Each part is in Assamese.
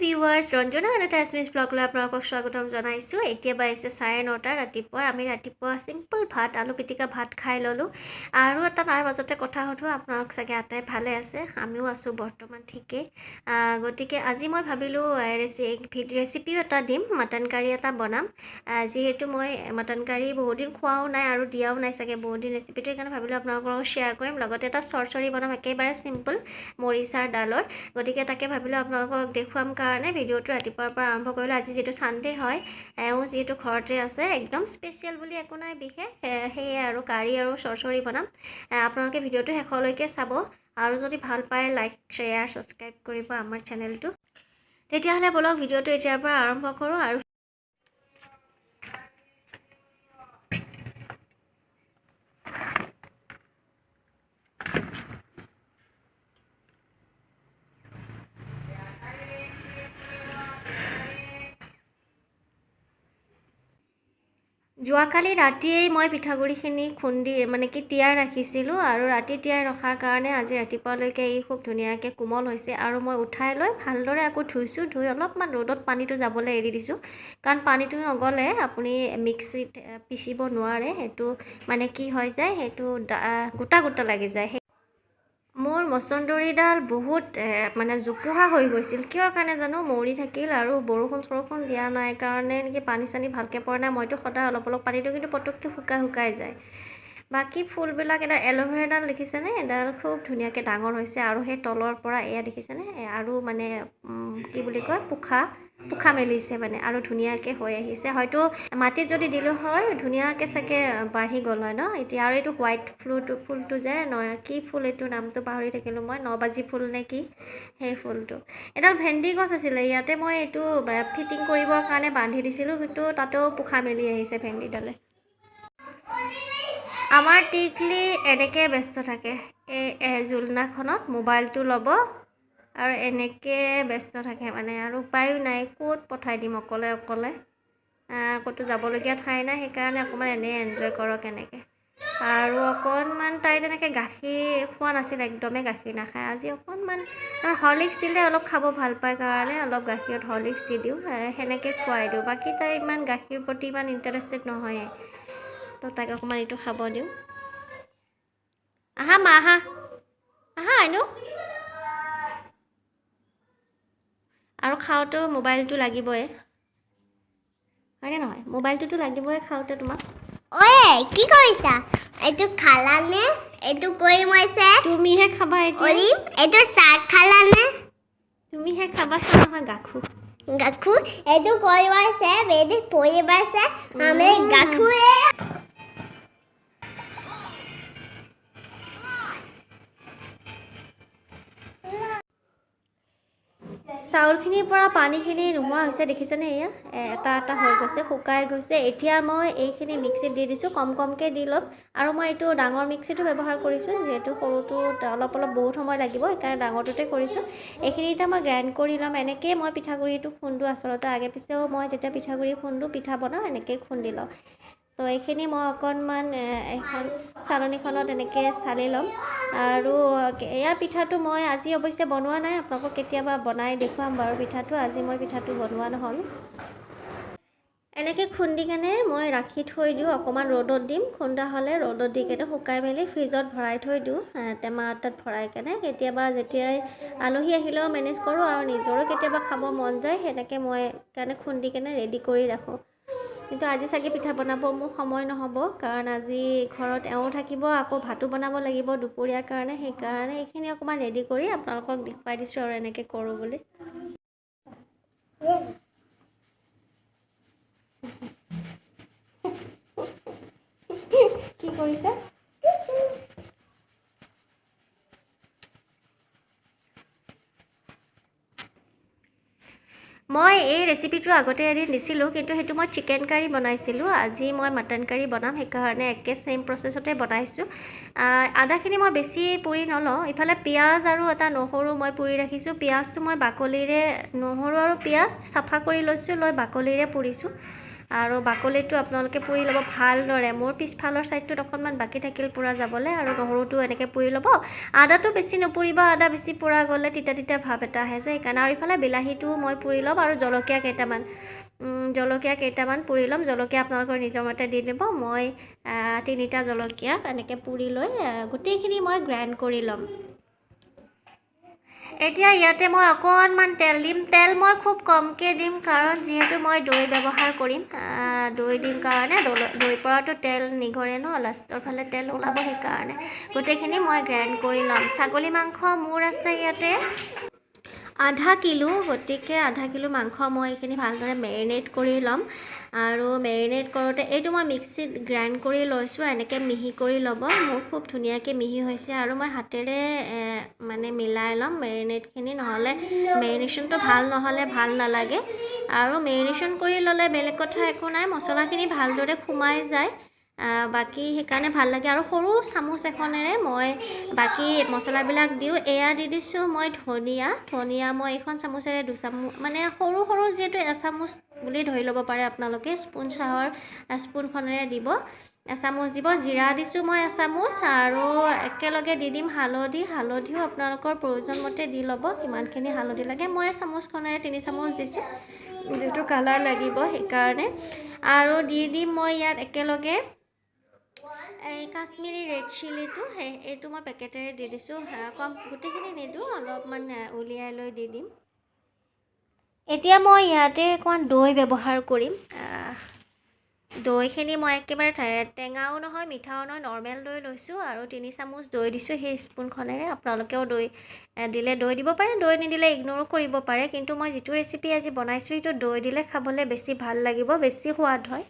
ভিউৱাৰ্ছ ৰঞ্জনা আৰু টাইমিছ ব্লগলৈ আপোনালোকক স্বাগতম জনাইছোঁ। এতিয়া বাজিছে 9:30 ৰাতিপুৱা। আমি ৰাতিপুৱা চিম্পল ভাত আলু পিটিকা ভাত খাই ল'লোঁ। আৰু এটা তাৰ মাজতে কথা সুধোঁ, আপোনালোক চাগে আটাই ভালে আছে, আমিও আছোঁ বৰ্তমান ঠিকেই। গতিকে আজি মই ভাবিলোঁ ৰেচিপিও এটা দিম, মাটন কাৰী এটা বনাম। যিহেতু মই মাটন কাৰী বহুত দিন খোৱাও নাই আৰু দিয়াও নাই চাগে বহুত দিন ৰেচিপিটো, সেইকাৰণে ভাবিলোঁ আপোনালোকৰ লগত শ্বেয়াৰ কৰিম। লগতে এটা চৰচৰি বনাম একেবাৰে চিম্পল মৰিচাৰ ডালৰ। গতিকে তাকে ভাবিলোঁ আপোনালোকক দেখুৱাম কাৰণে ভিডিঅ'টো ৰাতিপুৱাৰ পৰা আৰম্ভ কৰিলোঁ। আজি যিহেতু ছানডে হয়, এওঁ যিহেতু ঘৰতে আছে, একদম স্পেচিয়েল বুলি একো নাই বিশেষ, সেয়ে আৰু কাৰী আৰু চৰচৰি বনাম। আপোনালোকে ভিডিঅ'টো শেষলৈকে চাব আৰু যদি ভাল পায় লাইক শ্বেয়াৰ ছাবস্ক্ৰাইব কৰিব আমাৰ চেনেলটো। তেতিয়াহ'লে বলক ভিডিঅ'টো এতিয়াৰ পৰা আৰম্ভ কৰোঁ। আৰু যোৱাকালি ৰাতিয়েই মই পিঠাগুড়িখিনি খুন্দি তিয়াই ৰাখিছিলোঁ, আৰু ৰাতি তিয়াই ৰখাৰ কাৰণে আজি ৰাতিপুৱালৈকে ই খুব ধুনীয়াকৈ কোমল হৈছে। আৰু মই উঠাই লৈ ভালদৰে আকৌ ধুইছোঁ, ধুই অলপমান ৰ'দত পানীটো যাবলৈ এৰি দিছোঁ, কাৰণ পানীটো নগ'লে আপুনি মিক্সিত পিচিব নোৱাৰে। সেইটো কি হৈ যায়, সেইটো গোটা গোটা লাগি যায়। মোৰ মচন্দৰীডাল বহুত জোপোহা হৈ গৈছিল, কিয় কাৰণে জানো, মৰি থাকিল। আৰু বৰষুণ দিয়া নাই কাৰণে নেকি, পানী চানী ভালকৈ পৰা নাই। মইতো সদায় অলপ অলপ পানী দিওঁ, কিন্তু পটককৈ শুকাই যায়। বাকী ফুলবিলাক, এটা এল'ভেৰাডাল দেখিছেনে, এডাল খুব ধুনীয়াকৈ ডাঙৰ হৈছে। আৰু সেই তলৰ পৰা এয়া দেখিছেনে, আৰু কি বুলি কয়, পোখা মেলিছে আৰু ধুনীয়াকৈ হৈ আহিছে। হয়তো মাটিত যদি দিলোঁ হয় ধুনীয়াকৈ চাগে বাঢ়ি গ'ল হয় ন এতিয়া। আৰু এইটো হোৱাইট ফুলটো যে, কি ফুল এইটো, নামটো পাহৰি থাকিলোঁ মই, নবাজি ফুল নে কি, সেই ফুলটো। এডাল ভেন্দি গছ আছিলে, ইয়াতে মই এইটো ফিটিং কৰিবৰ কাৰণে বান্ধি দিছিলোঁ, কিন্তু তাতেও পোখা মেলি আহিছে ভেন্দিডালে। আমাৰ টিকলি এনেকৈ ব্যস্ত থাকে, এই জোলনাখনত মোবাইলটো ল'ব আৰু এনেকৈ ব্যস্ত থাকে আৰু উপায়ো নাই, ক'ত পঠাই দিম অকলে অকলে, ক'তো যাবলগীয়া ঠাই নাই, সেইকাৰণে অকণমান এনেই এনজয় কৰক এনেকৈ। আৰু অকণমান তাই তেনেকৈ গাখীৰ খোৱা নাছিল, একদমেই গাখীৰ নাখায়। আজি অকণমান হৰলিক্স দিলে অলপ খাব ভাল পায় কাৰণে অলপ গাখীৰত হৰলিক্স দি দিওঁ, সেনেকৈ খুৱাই দিওঁ। বাকী তাই ইমান গাখীৰ প্ৰতি ইমান ইণ্টাৰেষ্টেড নহয়ে, তো তাইক অকণমান এইটো খাব দিওঁ। আহা মা, আহা আইনো। আৰু খাওঁতেও মোবাইলটো লাগিবই, হয়নে নহয়, মোবাইলটোতো লাগিবই খাওঁতে তোমাক। ঐ কি কৰিছা, এইটো খালানে? এইটো কৰি মইছে, তুমিহে খাবা এতিয়া। এইটো চাহ খালানে? তুমিহে খাবা, চাহ নহয় গাখু। এইটো কৰি মইছে, বেদি পৰি পাইছে, আমি গাখুৱে। চাউলখিনিৰ পৰা পানীখিনি নোহোৱা হৈছে, দেখিছেনে, এয়া এটা এটা হৈ গৈছে, শুকাই গৈছে। এতিয়া মই এইখিনি মিক্সিত দি দিছোঁ, কমকৈ দি ল'ম। আৰু মই এইটো ডাঙৰ মিক্সিটো ব্যৱহাৰ কৰিছোঁ, যিহেতু সৰুটো অলপ বহুত সময় লাগিব, সেইকাৰণে ডাঙৰটোতে কৰিছোঁ। এইখিনি এতিয়া মই গ্ৰাইণ্ড কৰি ল'ম। এনেকৈয়ে মই পিঠাগুড়িটো খুন্দোঁ আচলতে, আগে পিছেও মই যেতিয়া পিঠাগুড়ি খুন্দোঁ, পিঠা বনাওঁ, এনেকৈয়ে খুন্দি লওঁ। তো এইখিনি মই অকণমান এখন চালনীখনত এনেকৈ চালি ল'ম। আৰু ইয়াৰ পিঠাটো মই আজি অৱশ্যে বনোৱা নাই, আপোনালোকক কেতিয়াবা বনাই দেখুৱাম বাৰু পিঠাটো। আজি মই পিঠাটো বনোৱা নহ'ল। এনেকৈ খুন্দি কেনে মই ৰাখি থৈ দিওঁ, অকণমান ৰ'দত দিম, খুন্দা হ'লে ৰ'দত দি কেনে শুকাই মেলি ফ্ৰিজত ভৰাই থৈ দিওঁ, টেমা এটাত ভৰাই কেনে। কেতিয়াবা যেতিয়াই আলহী আহিলেও মেনেজ কৰোঁ, আৰু নিজৰো কেতিয়াবা খাব মন যায়, সেনেকৈ মই খুন্দি কেনে ৰেডি কৰি ৰাখোঁ। কিন্তু আজি চাগে পিঠা বনাব মোৰ সময় নহ'ব, কাৰণ আজি ঘৰত এওঁ থাকিব, আকৌ ভাতো বনাব লাগিব দুপৰীয়াৰ কাৰণে। সেইকাৰণে এইখিনি অকণমান ৰেডি কৰি আপোনালোকক দেখুৱাই দিছোঁ আৰু এনেকৈ কৰোঁ বুলি। কি কৰিছে? মই এই ৰেচিপিটো আগতে এদিন দিছিলোঁ, কিন্তু সেইটো মই চিকেন কাৰী বনাইছিলোঁ। আজি মই মাটন কাৰী বনাম, সেইকাৰণে একে ছেইম প্ৰচেছতে বনাইছোঁ। আদাখিনি মই বেছি পুৰি নলওঁ। ইফালে পিঁয়াজ আৰু এটা নহৰু মই পুৰি ৰাখিছোঁ। পিঁয়াজটো মই বাকলিৰে, নহৰু আৰু পিঁয়াজ চাফা কৰি লৈছোঁ, লৈ বাকলিৰে পুৰিছোঁ। আৰু বাকলিটো আপোনালোকে পুৰি ল'ব ভালদৰে। মোৰ পিছফালৰ ছাইডটোত অকণমান বাকী থাকিল পুৰা যাবলৈ, আৰু নহৰুটো এনেকৈ পুৰি ল'ব। আদাটো বেছি নপুৰিব, আদা বেছি পুৰা গ'লে তিতা তিতা ভাৱ এটা আহে যে, সেইকাৰণে। আৰু ইফালে বিলাহীটো মই পুৰি ল'ম, আৰু জলকীয়া কেইটামান পুৰি ল'ম। জলকীয়া আপোনালোকৰ নিজৰ মতে দি দিব। মই 3টা জলকীয়া এনেকৈ পুৰি লৈ গোটেইখিনি মই গ্ৰাইণ্ড কৰি ল'ম। এতিয়া ইয়াতে মই অকণমান তেল দিম। তেল মই খুব কমকৈ দিম, কাৰণ যিহেতু মই দৈ ব্যৱহাৰ কৰিম। দৈ দিম কাৰণে দৈ পৰাটো তেল নিগৰে ন, লাষ্টৰ ফালে তেল ওলাব, সেইকাৰণে গোটেইখিনি মই গ্ৰাইণ্ড কৰি ল'ম। ছাগলী মাংস মোৰ আছে ইয়াতে আধা কিলো, গতিকে আধা কিলো মাংস মই এইখিনি ভালদৰে মেৰিনেট কৰি ল'ম। আৰু মেৰিনেট কৰোঁতে এইটো মই মিক্সিত গ্ৰাইণ্ড কৰি লৈছোঁ, এনেকৈ মিহি কৰি ল'ব। মোৰ খুব ধুনীয়াকৈ মিহি হৈছে, আৰু মই হাতেৰে মানে মিলাই ল'ম মেৰিনেটখিনি, নহ'লে মেৰিনেশ্যনটো ভাল নহ'লে ভাল নালাগে। আৰু মেৰিনেশ্যন কৰি ল'লে বেলেগ কথা একো নাই, মছলাখিনি ভালদৰে সোমাই যায়, বাকী সেইকাৰণে ভাল লাগে। আৰু সৰু চামুচ এখনেৰে মই বাকী মছলাবিলাক দিওঁ। এয়া দি দিছোঁ মই ধনিয়া মই এইখন চামুচেৰে 2 চামুচ, মানে সৰু সৰু যিহেতু এচামুচ বুলি ধৰি ল'ব পাৰে আপোনালোকে, চাহৰ স্পুনখনেৰে দিব, এচামুচ দিব। জিৰা দিছোঁ মই এচামুচ, আৰু একেলগে দি দিম হালধিও আপোনালোকৰ প্ৰয়োজন মতে দি ল'ব, কিমানখিনি হালধি লাগে। মই চামুচখনেৰে 3 চামুচ দিছোঁ, যিহেতু কালাৰ লাগিব সেইকাৰণে। আৰু দি দিম মই ইয়াত একেলগে এই কাশ্মীৰী ৰেড চিলিটো, এইটো মই পেকেটেৰে দি দিছোঁ। গোটেইখিনি নিদিওঁ, অলপমান উলিয়াই লৈ দি দিম। এতিয়া মই ইয়াতে অকণমান দৈ ব্যৱহাৰ কৰিম। দৈখিনি মই একেবাৰে টেঙাও নহয় মিঠাও নহয়, নৰ্মেল দৈ লৈছোঁ, আৰু 3 চামুচ দৈ দিছোঁ সেই স্পুনখনেৰে। আপোনালোকেও দৈ দিলে দৈ দিব পাৰে, দৈ নিদিলে ইগন'ৰো কৰিব পাৰে। কিন্তু মই যিটো ৰেচিপি আজি বনাইছোঁ, সেইটো দৈ দিলে খাবলৈ বেছি ভাল লাগিব, বেছি সোৱাদ হয়।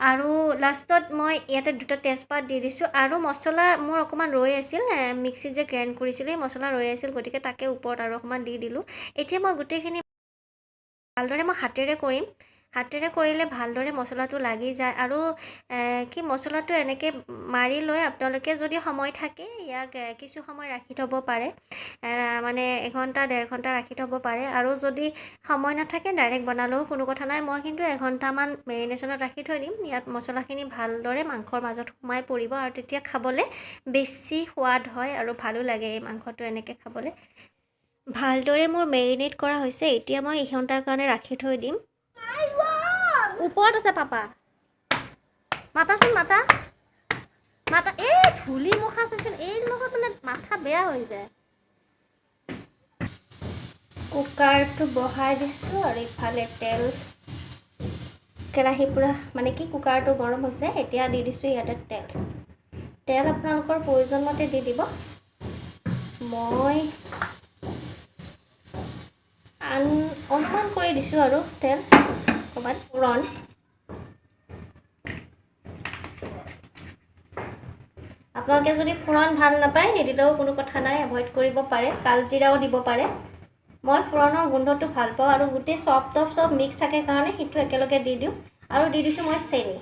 আৰু লাষ্টত মই ইয়াতে 2টা তেজপাত দি দিছোঁ। আৰু মছলা মোৰ অকণমান ৰৈ আছিল, মিক্সিত যে গ্ৰাইণ্ড কৰিছিলোঁ, এই মছলা ৰৈ আছিল, গতিকে তাকে ওপৰত আৰু অকণমান দি দিলোঁ। এতিয়া মই গোটেইখিনি ভালদৰে হাতেৰে কৰিম। হাতেৰে কৰিলে ভালদৰে মছলাটো লাগি যায়। আৰু মছলাটো এনেকৈ মাৰি লৈ আপোনালোকে যদি সময় থাকে ইয়াক কিছু সময় ৰাখি থ'ব পাৰে, মানে 1 ঘণ্টা 1.5 ঘণ্টা ৰাখি থ'ব পাৰে। আৰু যদি সময় নাথাকে ডাইৰেক্ট বনালেও কোনো কথা নাই। মই কিন্তু 1 ঘণ্টামান মেৰিনেশ্যনত ৰাখি থৈ দিম। ইয়াত মছলাখিনি ভালদৰে মাংসৰ মাজত সোমাই পৰিব, আৰু তেতিয়া খাবলৈ বেছি সোৱাদ হয়, আৰু ভালো লাগে এই মাংসটো এনেকৈ খাবলৈ। ভালদৰে মোৰ মেৰিনেট কৰা হৈছে। এতিয়া মই 1 ঘণ্টাৰ কাৰণে ৰাখি থৈ দিম। ওপৰত আছে পাপা, মাতাচোন, মাতা। এই ধূলি মখা চাচোন, এই লগত মানে মাথা বেয়া হৈ যায়। কুকাৰটো বহাই দিছোঁ, আৰু ইফালে তেল, কেৰাহী পূৰা মানে কুকাৰটো গৰম হৈছে। এতিয়া দি দিছোঁ ইয়াতে তেল আপোনালোকৰ প্ৰয়োজন মতে দি দিব। মই অনুমান কৰি দিছোঁ আৰু তেল অকণমান পুৰণ। আপোনালোকে যদি ফুৰণ ভাল নাপায় নিদিলেও কোনো কথা নাই, এভইড কৰিব পাৰে, কালজিৰাও দিব পাৰে। মই ফুৰণৰ গোন্ধটো ভাল পাওঁ, আৰু গোটেই চব মিক্স থাকে কাৰণে সেইটো একেলগে দি দিওঁ। আৰু দি দিছোঁ মই চেনি,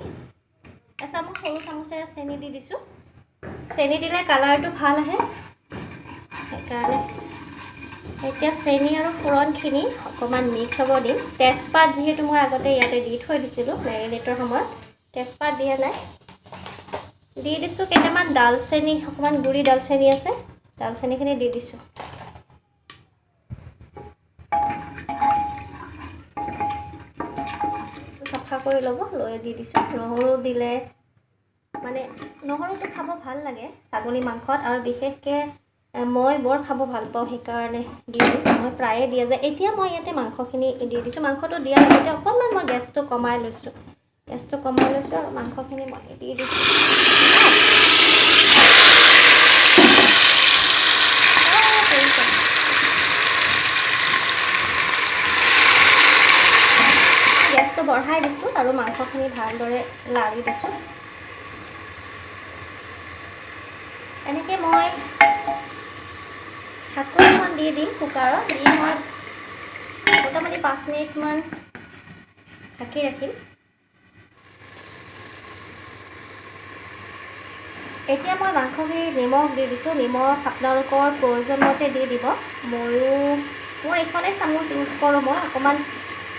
এচামুচ সৰু চামুচেৰে চেনি দি দিছোঁ। চেনি দিলে কালাৰটো ভাল আহে, সেইকাৰণে। এতিয়া চেনি আৰু ফুৰণখিনি অকণমান মিক্স হ'ব দিম। তেজপাত যিহেতু মই আগতে ইয়াতে দি থৈ দিছিলোঁ মেৰিনেটৰ সময়ত, তেজপাত দিয়া নাই। দি দিছোঁ কেইটামান দালচেনি, অকণমান গুড়ি দালচেনি আছে, দালচেনিখিনি দি দিছোঁ। চফা কৰি ল'ব, লৈ দি দিছোঁ। নহৰু দিলে মানে নহৰুটো খাব ভাল লাগে ছাগলী মাংসত, আৰু বিশেষকৈ মই বৰ খাব ভাল পাওঁ, সেইকাৰণে দি দিওঁ। মই প্ৰায়ে দিয়া যায়। এতিয়া মই ইয়াতে মাংসখিনি দি দিছোঁ। মাংসটো দিয়াৰ লগতে অকণমান মই গেছটো কমাই লৈছোঁ, আৰু মাংসখিনি মই দি দিছোঁ। গেছটো বঢ়াই দিছোঁ, আৰু মাংসখিনি ভালদৰে লাৰি দিছোঁ। এনেকৈ মই ঢাকোনখন দি দিম কুকাৰত, দি মই মোটামুটি 5 মিনিটমান ঢাকি ৰাখিম। এতিয়া মই মাংসখিনি নিমখ দি দিছোঁ। নিমখ আপোনালোকৰ প্ৰয়োজন মতে দি দিব। মোৰ এইখনে চামুচ ইউজ কৰোঁ, মই অকণমান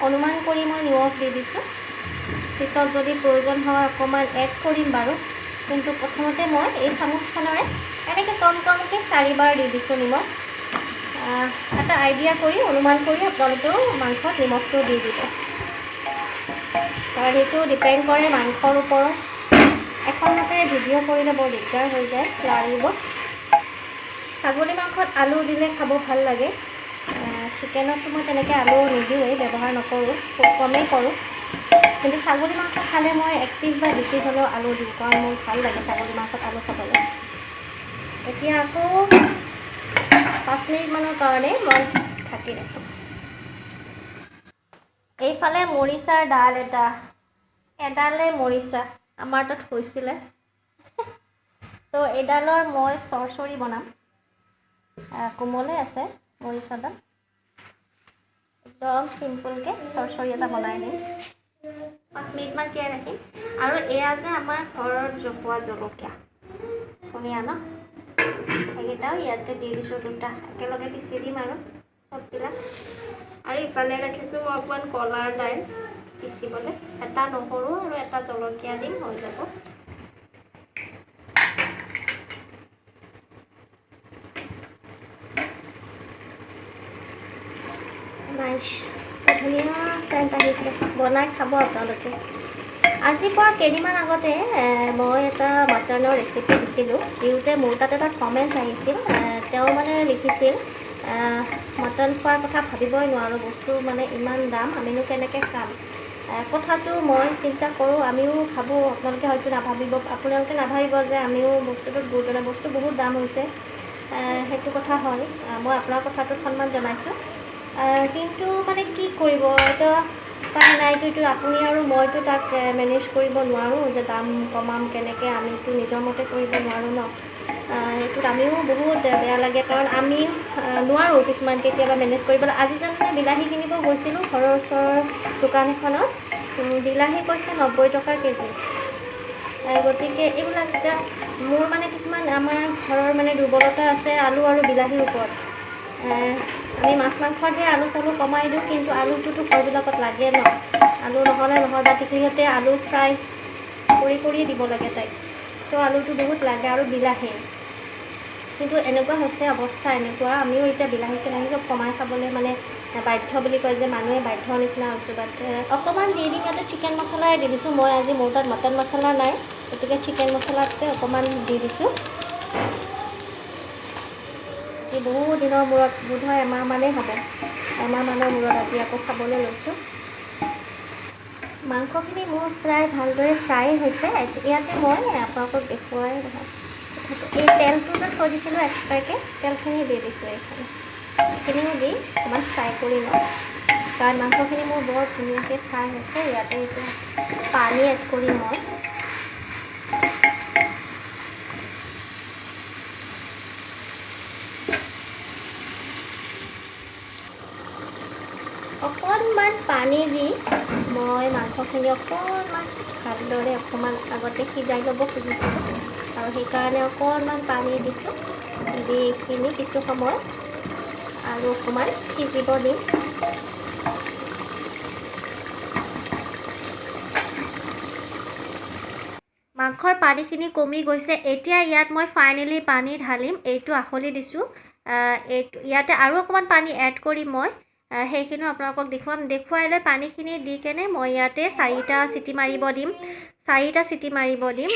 অনুমান কৰি মই নিমখ দি দিছোঁ। পিছত যদি প্ৰয়োজন হয় অকণমান এড কৰিম বাৰু, কিন্তু প্ৰথমতে মই এই চামুচখনেৰে এনেকৈ কম কমকৈ 4বাৰ দি দিছোঁ নিমখ। এটা আইডিয়া কৰি অনুমান কৰি আপোনালোকেও মাংসত নিমখটো দি দিব, কাৰণ সেইটো ডিপেণ্ড কৰে মাংসৰ ওপৰত। এখন হাতেৰে ভিডিঅ' কৰিলে বৰ দিগদাৰ হৈ যায়, লাৰিব। ছাগলী মাংসত আলু দিলে খাব ভাল লাগে। চিকেনততো মই তেনেকৈ আলু নিদিওঁৱেই, ব্যৱহাৰ নকৰোঁ, খুব কমেই কৰোঁ। কিন্তু ছাগলী মাংস খালে মই 1 পিচ বা 2 পিচ হ'লেও আলু দিওঁ, কাৰণ মোৰ ভাল লাগে ছাগলী মাংসত আলু খাবলৈ। এতিয়া আকৌ 5 মিনিটমানৰ কাৰণে মই ঢাকি ৰাখিম। এইফালে মৰিচাৰ ডাল এডালে মৰিচা আমাৰ তাত হৈছিলে, তো এডালৰ মই চৰচৰি বনাম। কোমলে আছে মৰিচাডাল, একদম চিম্পুলকৈ চৰচৰি এটা বনাই দিম। 5 মিনিটমান তিয়াই ৰাখিম। আৰু এয়া যে আমাৰ ঘৰত জপোৱা জলকীয়া, ধুনীয়া ন? সেইকেইটাও ইয়াতে দি দিছোঁ, 2টা একেলগে পিচি দিম আৰু চববিলাক। আৰু ইফালে ৰাখিছোঁ মই অকণমান কলাৰ দাইল পিচিবলৈ, এটা নহৰু আৰু এটা জলকীয়া দিম, হৈ যাব। নাইচ, ধুনীয়া চেণ্ট আহিছে, বনাই খাব আপোনালোকে। আজিৰ পৰা কেইদিনমান আগতে মই এটা মাটনৰ ৰেচিপি দিছিলোঁ, দিওঁতে মোৰ তাত এটা কমেণ্ট আহিছিল। তেওঁ মানে লিখিছিল, মাটন খোৱাৰ কথা ভাবিবই নোৱাৰোঁ, বস্তু মানে ইমান দাম, আমিনো কেনেকৈ খাম। কথাটো মই চিন্তা কৰোঁ, আমিও ভাবোঁ, আপোনালোকে হয়তো নাভাবিব যে আমিও বস্তুটোত গুৰুত্ব নাই, বস্তু বহুত দাম হৈছে, সেইটো কথা হয়। মই আপোনাৰ কথাটোত সন্মান জনাইছোঁ, কিন্তু মানে কি কৰিব, এতিয়া উপায় নাইতো। এইটো আপুনি আৰু মইতো তাক মেনেজ কৰিব নোৱাৰোঁ যে দাম কমাম কেনেকৈ, আমিতো নিজৰ মতে কৰিব নোৱাৰোঁ ন। সেইটোত আমিও বহুত বেয়া লাগে, কাৰণ আমি নোৱাৰোঁ কিছুমান কেতিয়াবা মেনেজ কৰিবলৈ। আজি জানো বিলাহী কিনিব গৈছিলোঁ ঘৰৰ ওচৰৰ দোকান এখনত, বিলাহী কৈছে 90 টকা কেজি। গতিকে এইবিলাক এতিয়া মোৰ মানে কিছুমান আমাৰ ঘৰৰ মানে দুৰ্বলতা আছে আলু আৰু বিলাহীৰ ওপৰত। আমি মাছ মাংসতহে আলু চালু কমাই দিওঁ, কিন্তু আলুটোতো ঘৰবিলাকত লাগে ন। আলু নহ'লে নহয়, বা টিকলিহঁতে আলু ফ্ৰাই কৰি দিব লাগে তাইক, চ' আলুটো বহুত লাগে আৰু বিলাহী। কিন্তু এনেকুৱা হৈছে অৱস্থা এনেকুৱা, আমিও এতিয়া বিলাহী চিলাহী চব কমাই খাবলৈ মানে বাধ্য বুলি কয় যে, মানুহে বাধ্যৰ নিচিনা হৈছোঁ। বাট অকণমান দি দিম, ইয়াতে চিকেন মছলাই দি দিছোঁ মই। আজি মোৰ তাত মটন মছলা নাই, গতিকে চিকেন মছলাতে অকণমান দি দিছোঁ। বহুত দিনৰ মূৰত, বোধহয় এমাহমানেই হ'ব, এমাহমানৰ মূৰত আজি আকৌ খাবলৈ লৈছোঁ। মাংসখিনি মোৰ প্ৰায় ভালদৰে ফ্ৰাই হৈছে। ইয়াতে মই আপোনালোকক দেখুৱাই নহয়, এই তেলটো যে থৈ দিছিলোঁ এক্সট্ৰাকৈ, তেলখিনি দি দিছোঁ। এইখিনিও দি অকণমান ফ্ৰাই কৰি লওঁ, কাৰণ মাংসখিনি মোৰ বৰ ধুনীয়াকৈ ফ্ৰাই হৈছে। ইয়াতে এতিয়া পানী এড কৰিম মই। অকণমান পানী দি মই মাংসখিনি অকণমান ভালদৰে অকণমান আগতে সিজাই ল'ব খুজিছিলোঁ, আৰু সেইকাৰণে অকণমান পানী দিছোঁ। দি এইখিনি কিছু সময় আৰু অকণমান সিজিব দিম। মাংসৰ পানীখিনি কমি গৈছে। এতিয়া ইয়াত মই ফাইনেলি পানী ঢালিম, এইটো আখলি দিছোঁ। ইয়াতে আৰু অকণমান পানী এড কৰিম মই, সেইখিনিও আপোনালোকক দেখুৱাই লৈ পানীখিনি দি কেনে মই ইয়াতে 4টা চিটি মাৰিব দিম। 4টা চিটি মাৰিব দিম।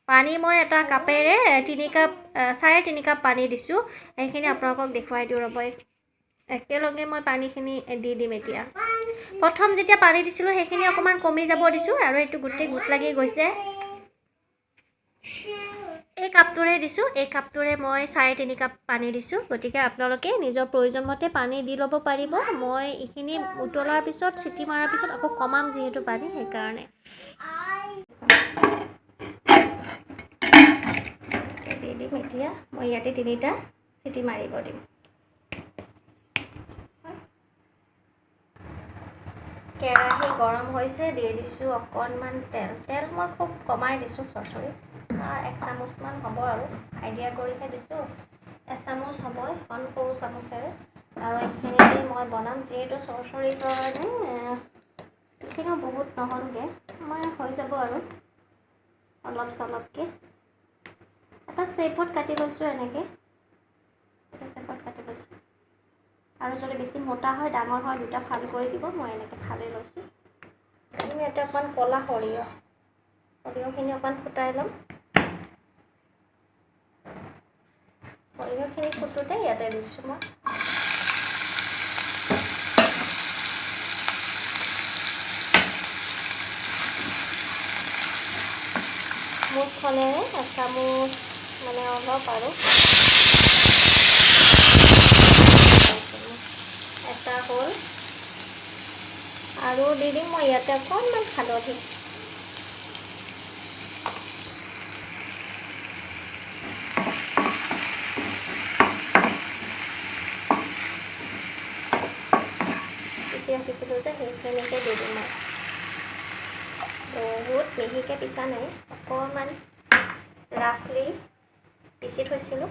পানী মই এটা কাপেৰে 3 কাপ 3.5 কাপ পানী দিছোঁ। সেইখিনি আপোনালোকক দেখুৱাই দিওঁ ৰ'ব, একেলগে মই পানীখিনি দি দিম। এতিয়া প্ৰথম যেতিয়া পানী দিছিলোঁ সেইখিনি অকণমান কমি যাব দিছোঁ, আৰু এইটো গোটেই গোট লাগি গৈছে। এই কাপটোৰে দিছোঁ, এই কাপটোৰে মই 3.5 কাপ পানী দিছোঁ। গতিকে আপোনালোকে নিজৰ প্ৰয়োজন মতে পানী দি ল'ব পাৰিব। মই এইখিনি উতলাৰ পিছত, চিটি মৰাৰ পিছত আকৌ কমাম, যিহেতু পানী, সেইকাৰণে দি দিম। এতিয়া মই ইয়াতে 3টা চিটি মাৰিব দিম। কেৰাহী গৰম হৈছে, দি দিছোঁ অকণমান তেল মই খুব কমাই দিছোঁ। চৰচৰি 1 চামুচমান হ'ব, আৰু আইডিয়া কৰিহে দিছোঁ। 1 চামুচ হ'ব, এখন সৰু চামুচেৰে। আৰু এইখিনি মই বনাম, যিহেতু চৰচৰিৰ কাৰণে এইখিনিও বহুত নহ'লগৈ মই হৈ যাব আৰু অলপ চলপকৈ এটা শ্বেপত কাটি লৈছোঁ এনেকৈ এটা শ্বেপত কাটি লৈছোঁ আৰু যদি বেছি মোটা হয় ডাঙৰ হয় দুটা ফাল কৰি দিব মই এনেকৈ ফালি লৈছোঁ আমি এটা অকণমান ক'লা সৰিয়হখিনি অকণমান ফুটাই ল'ম সৰিয়হখিনি ফুটোতে ইয়াতে দিছোঁ মই মুঠখনেৰে এচামুচ মানে অলপ আৰু এটা হ'ল আৰু দি দিম মই ইয়াতে অকণমান হালধি পিছিছিলোঁ যে সেইখিনিকে দি দিম মই বহুত মিহিকৈ পিছা নাই অকণমান ৰাফলি পিচি থৈছিলোঁ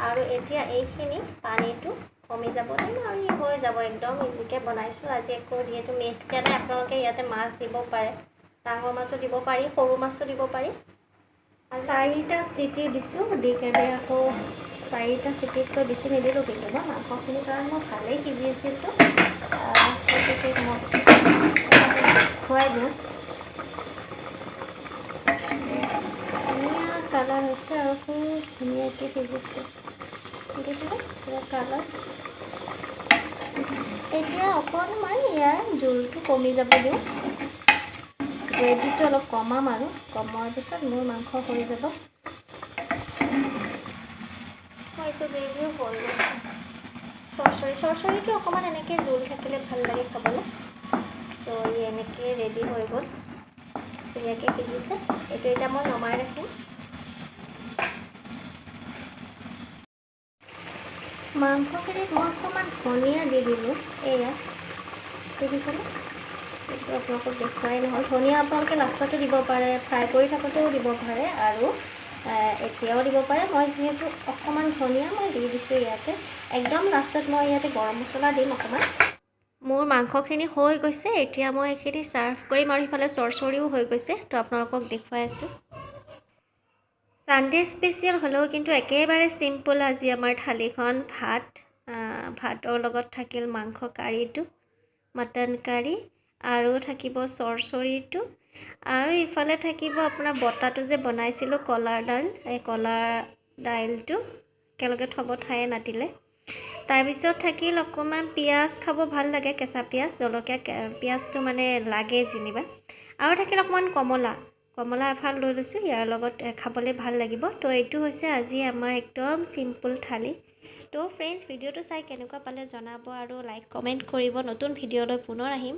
আৰু এতিয়া এইখিনি পানীটো কমি যাব লাগিব আৰু হৈ যাব একদম ইজিকৈ বনাইছোঁ আজি একো যিহেতু মিক্সাৰ নাই আপোনালোকে ইয়াতে মাছ দিব পাৰে ডাঙৰ মাছো দিব পাৰি সৰু মাছো দিব পাৰি 4টা চিটি দিছোঁ দি কেনে আকৌ 4টা চিটিতকৈ বেছি নিদিলোঁ কিন্তু মই মাংসখিনি কাৰণ মই ভালেই সিজি আছিলতো গতিকে মই খুৱাই দিওঁ ধুনীয়া কালাৰ হৈছে আৰু খুব ধুনীয়াকৈ সিজিছে দেখিছেনে পুৰা কালাৰ এতিয়া অকণমান ইয়াৰ জোলটো কমি যাব দিওঁ গ্ৰেভিটো অলপ কমাম আৰু কমোৱাৰ পিছত মোৰ মাংস হৈ যাব এইটো গ্ৰেভিও হৈ গৈছে চৰচৰিটো অকণমান এনেকৈ জোল থাকিলে ভাল লাগে খাবলৈ চ' ই এনেকৈ ৰেডি হৈ গ'ল ধুনীয়াকৈ সিজিছে এইটো এতিয়া মই নমাই ৰাখিম মাংসখিনিত মই অকণমান ধনিয়া দি দিলোঁ এয়া দেখিছেনে এইটো আপোনালোকক দেখুৱাই নহ'ল ধনিয়া আপোনালোকে লাষ্টতো দিব পাৰে ফ্ৰাই কৰি থাকোঁতেও দিব পাৰে আৰু এতিয়াও দিব পাৰে মই যিহেতু অকণমান ধনিয়া মই দি দিছোঁ ইয়াতে একদম লাষ্টত মই ইয়াতে গৰম মছলা দিম অকণমান মোৰ মাংসখিনি হৈ গৈছে এতিয়া মই এইখিনি ছাৰ্ভ কৰিম আৰু ইফালে চৰচৰিও হৈ গৈছে তো আপোনালোকক দেখুৱাই আছোঁ ছানডে স্পেচিয়েল হ'লেও কিন্তু একেবাৰে চিম্পুল আজি আমাৰ থালিখন ভাতৰ লগত থাকিল মাংস কাৰীটো মটন কাৰী আৰু থাকিব চৰচৰিটো আৰু ইফালে থাকিব আপোনাৰ বটাটো যে বনাইছিলোঁ কলাৰ দাইল এই কলাৰ দাইলটো একেলগে থ'ব ঠায়ে নাতিলে তাৰপিছত থাকিল অকণমান পিঁয়াজ খাব ভাল লাগে কেঁচা পিঁয়াজ জলকীয়া পিঁয়াজটো মানে লাগে যেনিবা আৰু থাকিল অকণমান কমলা এফাল লৈ লৈছোঁ ইয়াৰ লগত খাবলৈ ভাল লাগিব তো এইটো হৈছে আজি আমাৰ একদম চিম্পুল থালি তো ফ্ৰেণ্ডছ ভিডিঅ'টো চাই কেনেকুৱা পালে জনাব আৰু লাইক কমেণ্ট কৰিব নতুন ভিডিঅ'লৈ পুনৰ আহিম